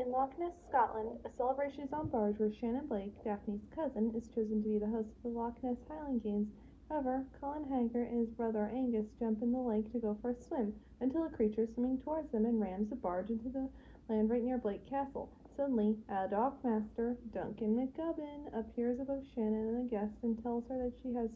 In Loch Ness, Scotland, a celebration is on barge where Shannon Blake, Daphne's cousin, is chosen to be the host of the Loch Ness Highland Games. However, Colin Haggart and his brother Angus jump in the lake to go for a swim until a creature swimming towards them and rams the barge into the land right near Blake Castle. Suddenly, a dock master, Duncan McGubbin, appears above Shannon and the guests and tells her that she has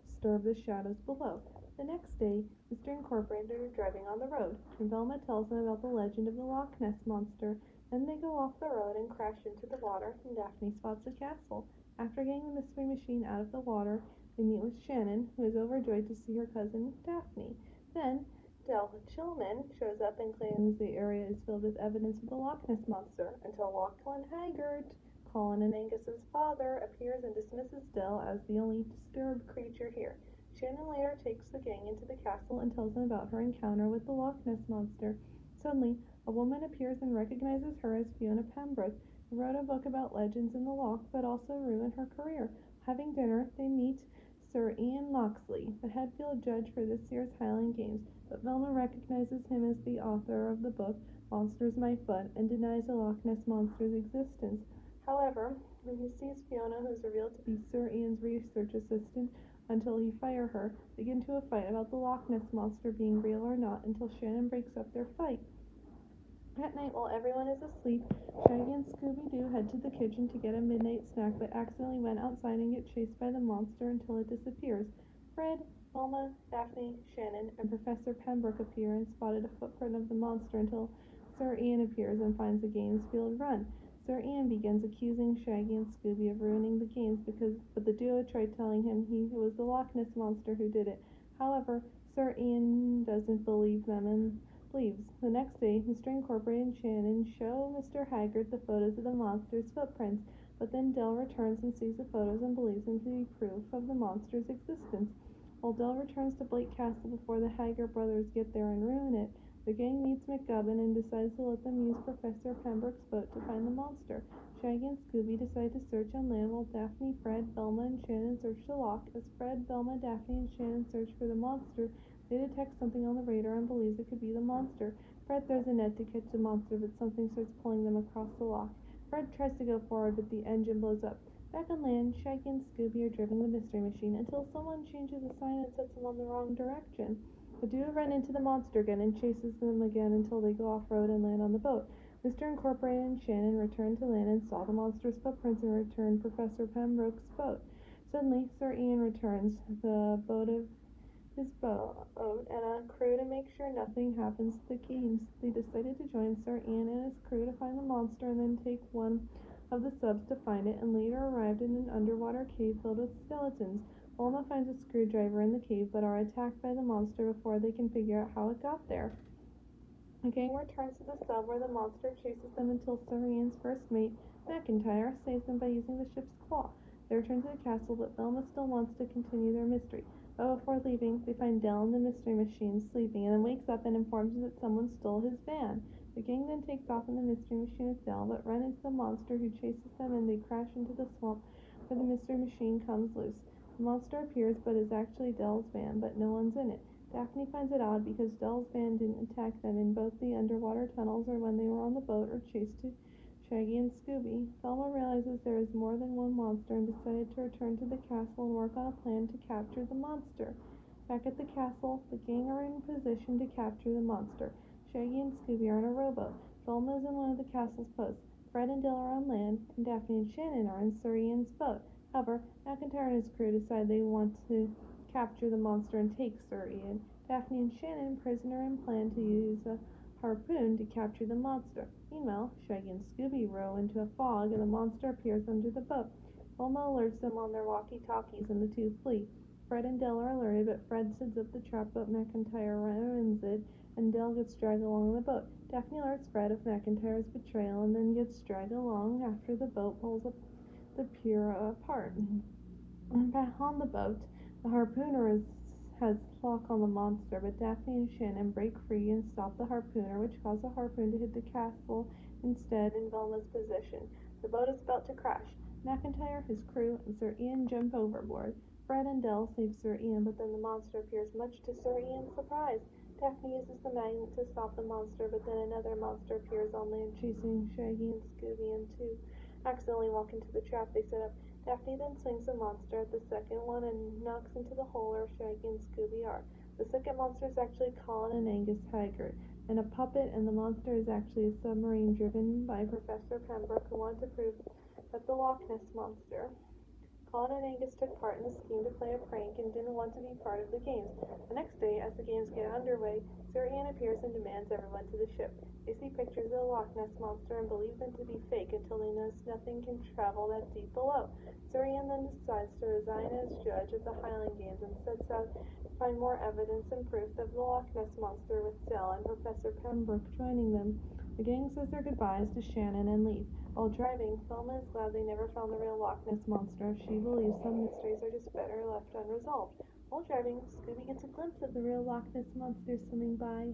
disturbed the shadows below. The next day, Mr. Incorporated are driving on the road, and Velma tells them about the legend of the Loch Ness Monster. Then they go off the road and crash into the water, and Daphne spots the castle. After getting the mystery machine out of the water, they meet with Shannon, who is overjoyed to see her cousin Daphne. Then, Del Chilman shows up and claims the area is filled with evidence of the Loch Ness Monster, until Lachlan Haggart, Colin and Angus's father, appears and dismisses Del as the only disturbed creature here. Shannon later takes the gang into the castle and tells them about her encounter with the Loch Ness Monster. Suddenly, a woman appears and recognizes her as Fiona Pembroke, who wrote a book about legends in the loch but also ruined her career. Having dinner, they meet Sir Ian Loxley, the head field judge for this year's Highland Games, but Velma recognizes him as the author of the book Monsters My Foot and denies the Loch Ness Monster's existence. However, when he sees Fiona, who is revealed to be Sir Ian's research assistant until he fire her, they get into a fight about the Loch Ness Monster being real or not until Shannon breaks up their fight. At night, while everyone is asleep, Shaggy and Scooby-Doo head to the kitchen to get a midnight snack, but accidentally went outside and get chased by the monster until it disappears. Fred, Velma, Daphne, Shannon, and Professor Pembroke appear and spotted a footprint of the monster until Sir Ian appears and finds the games field run. Sir Ian begins accusing Shaggy and Scooby of ruining the games but the duo tried telling him it was the Loch Ness Monster who did it. However, Sir Ian doesn't believe them and leaves. The next day, Mr. Incorporated and Shannon show Mr. Haggart the photos of the monster's footprints, but then Del returns and sees the photos and believes them to be proof of the monster's existence. While Del returns to Blake Castle before the Haggart brothers get there and ruin it, the gang meets McGubbin and decides to let them use Professor Pembroke's boat to find the monster. Shaggy and Scooby decide to search on land while Daphne, Fred, Velma, and Shannon search the loch. As Fred, Velma, Daphne, and Shannon search for the monster, they detect something on the radar and believes it could be the monster. Fred throws a net to catch the monster, but something starts pulling them across the loch. Fred tries to go forward, but the engine blows up. Back on land, Shaggy and Scooby are driving the mystery machine until someone changes the sign and sets them on the wrong direction. The duo run into the monster again and chases them again until they go off-road and land on the boat. Mr. Incorporated and Shannon return to land and saw the monster's footprints and returned Professor Pembroke's boat. Suddenly, Sir Ian returns the boat of his boat and a crew to make sure nothing happens to the games. They decided to join Sir Ian and his crew to find the monster and then take one of the subs to find it, and later arrived in an underwater cave filled with skeletons. Velma finds a screwdriver in the cave but are attacked by the monster before they can figure out how it got there. The gang returns to the sub where the monster chases them until Sir Ian's first mate, McIntyre, saves them by using the ship's claw. They return to the castle, but Velma still wants to continue their mystery. But before leaving, they find Del in the mystery machine sleeping and then wakes up and informs them that someone stole his van. The gang then takes off in the mystery machine with Del, but run into the monster who chases them and they crash into the swamp where the mystery machine comes loose. The monster appears but is actually Del's van, but no one's in it. Daphne finds it odd because Del's van didn't attack them in both the underwater tunnels or when they were on the boat or chased to Shaggy and Scooby. Velma realizes there is more than one monster and decided to return to the castle and work on a plan to capture the monster. Back at the castle, the gang are in position to capture the monster. Shaggy and Scooby are in a rowboat. Velma is in one of the castle's posts. Fred and Del are on land, and Daphne and Shannon are in Sir Ian's boat. However, McIntyre and his crew decide they want to capture the monster and take Sir Ian. Daphne and Shannon prisoner and plan to use a harpoon to capture the monster. Meanwhile, Shaggy and Scooby row into a fog and the monster appears under the boat. Velma alerts them on their walkie-talkies and the two flee. Fred and Del are alerted, but Fred sets up the trap, but McIntyre ruins it, and Del gets dragged along the boat. Daphne alerts Fred of McIntyre's betrayal and then gets dragged along after the boat pulls up the pier apart. Back on the boat, the harpooner has lock on the monster, but Daphne and Shannon break free and stop the harpooner, which causes the harpoon to hit the castle instead in Velma's position. The boat is about to crash. McIntyre, his crew, and Sir Ian jump overboard. Fred and Del save Sir Ian, but then the monster appears much to Sir Ian's surprise. Daphne uses the magnet to stop the monster, but then another monster appears on land, chasing Shaggy and Scooby, and two accidentally walk into the trap they set up. Daphne then swings the monster at the second one and knocks into the hole where Shaggy and Scooby are. The second monster is actually Colin and Angus Haggard, and a puppet, and the monster is actually a submarine driven by Professor Pembroke, who wanted to prove that the Loch Ness Monster. Colin and Angus took part in the scheme to play a prank and didn't want to be part of the games. The next day, as the games get underway, Sir Ian appears and demands everyone to the ship. They see pictures of the Loch Ness Monster and believe them to be fake until they notice nothing can travel that deep below. Sir Ian then decides to resign as judge of the Highland Games and sets out to find more evidence and proof of the Loch Ness Monster, with Dell and Professor Pembroke joining them. The gang says their goodbyes to Shannon and leave. While driving, Thelma is glad they never found the real Loch Ness Monster. She believes some mysteries are just better left unresolved. While driving, Scooby gets a glimpse of the real Loch Ness Monster swimming by.